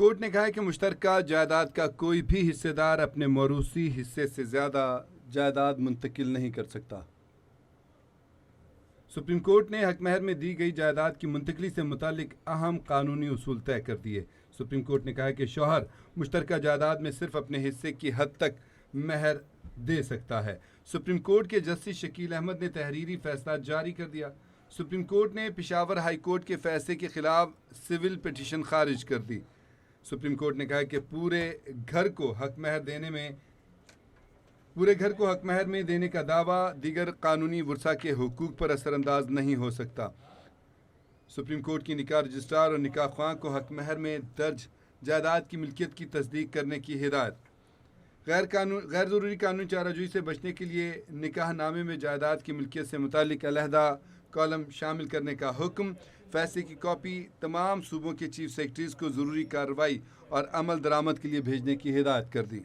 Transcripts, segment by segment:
Court نے کہا ہے کہ مشترکہ جائیداد کا کوئی بھی حصے دار اپنے موروثی حصے سے زیادہ جائیداد منتقل نہیں کر سکتا۔ سپریم کورٹ نے حق مہر میں دی گئی جائیداد کی منتقلی سے متعلق اہم قانونی اصول طے کر دیے۔ سپریم کورٹ نے کہا کہ شوہر مشترکہ جائیداد میں صرف اپنے حصے کی حد تک مہر دے سکتا ہے۔ سپریم کورٹ کے جسٹس شکیل احمد نے تحریری فیصلہ جاری کر دیا۔ سپریم کورٹ نے پشاور ہائی کورٹ کے فیصلے کے خلاف سول پٹیشن خارج کر دی۔ سپریم کورٹ نے کہا کہ پورے گھر کو حق مہر میں دینے کا دعویٰ دیگر قانونی ورثاء کے حقوق پر اثر انداز نہیں ہو سکتا۔ سپریم کورٹ کی نکاح رجسٹرار اور نکاح خواں کو حق مہر میں درج جائیداد کی ملکیت کی تصدیق کرنے کی ہدایت۔ غیر ضروری قانونی چارہ جوئی سے بچنے کے لیے نکاح نامے میں جائیداد کی ملکیت سے متعلق علیحدہ کالم شامل کرنے کا حکم۔ فیصلے کی کاپی تمام صوبوں کے چیف سیکرٹریز کو ضروری کارروائی اور عمل درآمد کے لیے بھیجنے کی ہدایت کر دی۔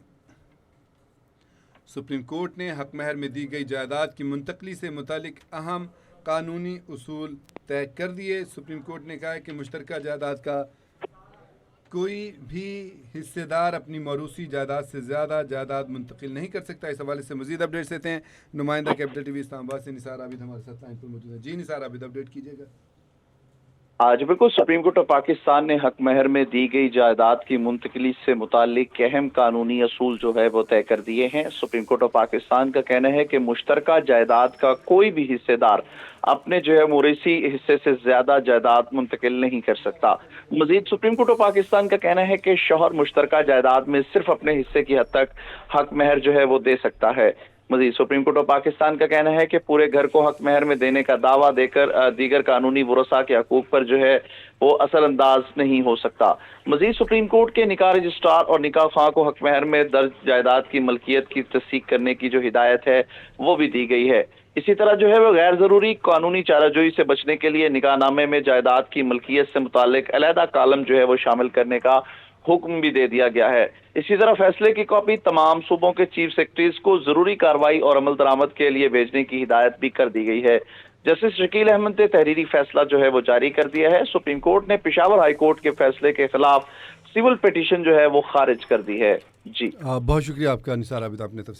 سپریم کورٹ نے حق مہر میں دی گئی جائیداد کی منتقلی سے متعلق اہم قانونی اصول طے کر دیے۔ سپریم کورٹ نے کہا کہ مشترکہ جائیداد کا کوئی بھی حصے دار اپنی موروثی جائیداد سے زیادہ جائیداد منتقل نہیں کر سکتا۔ اس حوالے سے مزید اپڈیٹس دیتے ہیں نمائندہ کیپٹل ٹی وی اسلام آباد سے نثار عابد ہمارے ساتھ لائن پر موجود ہیں۔ جی نثار عابد، اپڈیٹ کیجیے گا۔ آج بالکل سپریم کورٹ آف پاکستان نے حق مہر میں دی گئی جائیداد کی منتقلی سے متعلق اہم قانونی اصول جو ہے وہ طے کر دیے ہیں۔ سپریم کورٹ آف پاکستان کا کہنا ہے کہ مشترکہ جائیداد کا کوئی بھی حصے دار اپنے موروثی حصے سے زیادہ جائیداد منتقل نہیں کر سکتا۔ مزید سپریم کورٹ آف پاکستان کا کہنا ہے کہ شوہر مشترکہ جائیداد میں صرف اپنے حصے کی حد تک حق مہر جو ہے وہ دے سکتا ہے۔ مزید سپریم کورٹ آف پاکستان کا کہنا ہے کہ پورے گھر کو حق مہر میں دینے کا دعویٰ دے کر دیگر قانونی ورثاء کے حقوق پر جو ہے وہ اثر انداز نہیں ہو سکتا۔ مزید سپریم کورٹ کے نکاح رجسٹرار اور نکاح خواں کو حق مہر میں درج جائیداد کی ملکیت کی تصدیق کرنے کی جو ہدایت ہے وہ بھی دی گئی ہے۔ اسی طرح جو ہے وہ غیر ضروری قانونی چارہ جوئی سے بچنے کے لیے نکاح نامے میں جائیداد کی ملکیت سے متعلق علیحدہ کالم جو ہے وہ شامل کرنے کا حکم بھی دے دیا گیا ہے۔ اسی طرح فیصلے کی کاپی تمام صوبوں کے چیف سیکرٹریز کو ضروری کارروائی اور عمل درآمد کے لیے بھیجنے کی ہدایت بھی کر دی گئی ہے۔ جسٹس شکیل احمد نے تحریری فیصلہ جو ہے وہ جاری کر دیا ہے۔ سپریم کورٹ نے پشاور ہائی کورٹ کے فیصلے کے خلاف سول پٹیشن جو ہے وہ خارج کر دی ہے۔ جی بہت شکریہ آپ کا نثار عابد، آپ نے تفصیل